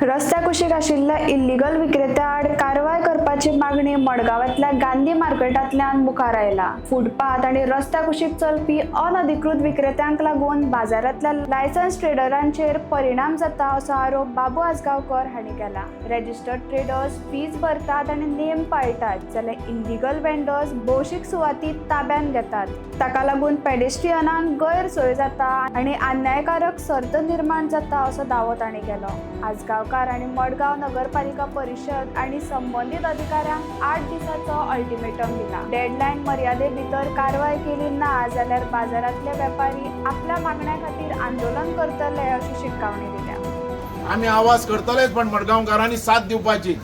रस्त्या कुशीक आशिल्ल्या इल्लीगल विक्रेत्या आड कारवाय करपाची मागणी मडगांवांतल्या गांधी मार्केटांतल्यान मुखार आयला। फुटपाथ आणि रस्त्या कुशीक चलपी अनधिकृत विक्रेत्यांक लागून बाजारांतल्या लायसन्स ट्रेडरांचेर परिणाम जाता असो आरोप बाबू आसगांवकर हांणी केला। रजिस्टर्ड ट्रेडर्स फीज भरतात आणि नेम पाळटात जाल्यार इल्लीगल वेंडर्स भौशीक सुवाती ताब्यात घेतात। ताका लागून पेडेस्ट्रियनांक गैरसोय जाता आणि अन्यायकारक सर्त निर्माण जाता असो दावो तांणी केलो। आसगांवकार आणि मडगांव नगरपालिका परिषद आणि संबंधित अधिकाऱ्यांक 8 दिसांचो अल्टिमेटम दिला। डेडलाईन मर्यादे भितर कारवाय केली ना जाल्यार बाजारांतले वेपारी आपल्या मागण्या खातीर आंदोलन करतले अशी शिटकावणी दिल्या। आम्ही आवाज करतलेच पण मडगांवकारांनी साथ दिवपाची।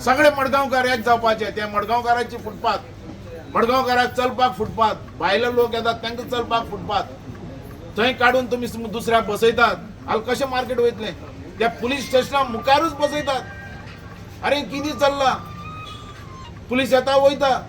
सगळे मडगांवकार एक जावपाचे। त्या मडगांवकारांची फुटपाथ, मडगांवकारांक चलपाक फुटपाथ, भायले लोक येतात तांकां चलपाक फुटपाथ थंय काढून तुम्ही दुसऱ्या बसयतात। हाल कशें मार्केट वयतले? त्या पुलीस स्टेशना मुखारूच बसयतात। अरे कितें चल्ला? पुलीस येता वयता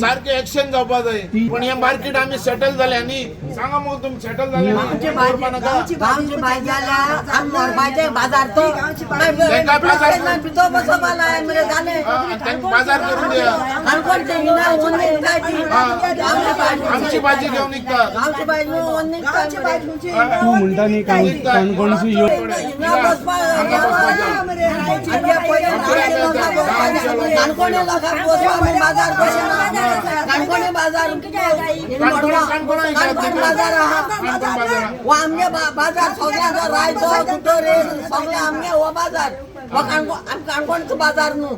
सारखे एक्शन जावपा जाय। पण हे मार्केट आम्ही सेटल झाले न्ही। सांगा मग तुम्ही सेटल झाले गांवची भाजी झाल्या आमोर बाजे बाजार तो तेंका बाजार पितो बसवाला आमरे झाले त्यांनी बाजार करून द्या। काणकोणचे हिना ओन्नी काढी आमची भाजी घेऊन निघतात। गावची भाजी ओन्नी काढी तू म्हणता नी काणकोणची यो काणकोणी लोकांक बसवा बाजार काणकोणी बाजार बाजार वो आमगे बाजार सगळ्यांचा रायचो कुटोरे सगळे आमगे हो बाजार वो काणकोणचो बाजार न्हू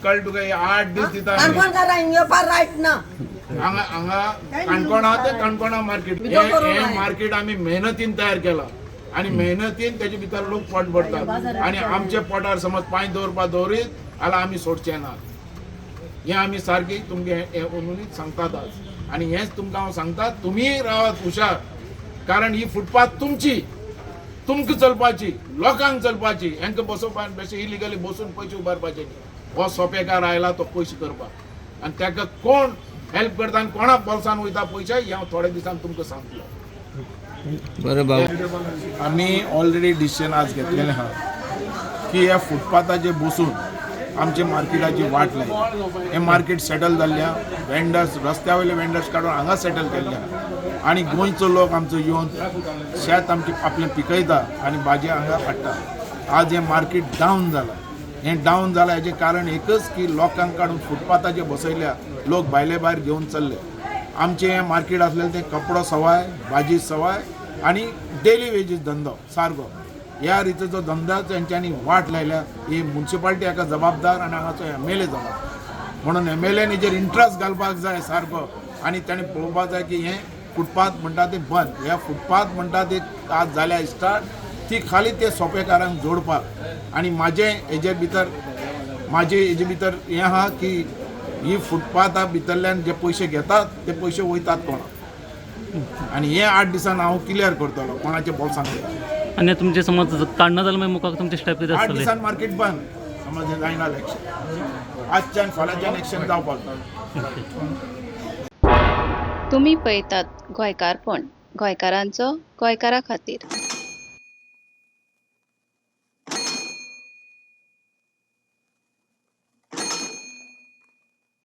कळ तुका 8 दीस दिता काणकोणकारा हिंगे पार रायट ना हांगा काणकोणा ते काणकोणा मार्केट हे मार्केट आम्ही मेहनतीन तयार केला आणि मेहनतीन त्याच्या भितर लोक पोट भरतात आणि आमचे पोटार समज पांय दवरपा दवरीत जाल्यार आमी सोडचे ना। हे आम्ही सारखी तुमगे हे उलोवनीत सांगतात आज आणि हेच तुमकां हांव सांगता तुम्ही रावात हुशार कारण ही फुटपाथ तुमची तुमकां चलपाची लोकांक चलपाची हेंका बसोवपाक बेश्टे इलिगली बसून पयशे उबारपाचे हो सोपेकार आयला तो पयशे करपाक आणि ताका कोण हेल्प करता आनी कोणा बोल्सान वयता पयशे हे हांव थोड्या दिसान तुमकां सांगतलो। बरोबर आम्ही ऑलरेडी डिसिजन आज घेतलेले आहा की ह्या फुटपाथाचेर बसून आमचे मार्केटाची वाट लायली। हे मार्केट सेटल जाल्ल्या वेंडर्स रस्त्या वयले वेंडर्स काडून हांगा सेटल केल्ल्या आणि गोंयचो लोक आमचो येवन शेत आमचे आपलें पिकयता आणि भाजी हांगा हाडटा। आज हे मार्केट डावन जालां। हें डावन जालां हेजें कारण एकच की लोकांक काडून फुटपाथाचेर बसयल्या लोक भायले भायर घेवन चल्ले। आमचें हें मार्केट आसलेलें तें कपडो सवाय भाजी सवाय आणि डेली वेजीस धंदो सारको ह्या रितीचो धंदा तेंच्यांनी वाट लायल्या। ही म्युनिसिपालिटी हाका जबाबदार आणि हांगाचो MLA जबाबदार म्हणून MLAन हेजेर इंट्रस्ट घालपाक जाय सारको आणि ताणें पळोवपाक जाय की हें फुटपाथ म्हणटा तें बंद। ह्या फुटपाथ म्हणटा ती आज जाल्या स्टार्ट ती खाली ते सोपेकारांक जोडपाक आणि म्हाजे हेजे भितर हें आहा की ही फुटपाथा भितरल्यान जे पयशे घेतात ते पयशे वयतात कोणाक आणि हे 8 दिसान हांव क्लियर करतलो कोणाचे बोल्सांत। आणि तुमचे समज काढणं झालं मागीर मुखार तुमचे स्टेप कितें 8 आसतले? दिसान मार्केट बंद समज हे जायना इलेक्शन आजच्यान फाल्यांच्यान इलेक्शन जावपाक। तुम्ही पळयतात गोंयकारपण गोंयकारांचो गोंयकारा खातीर।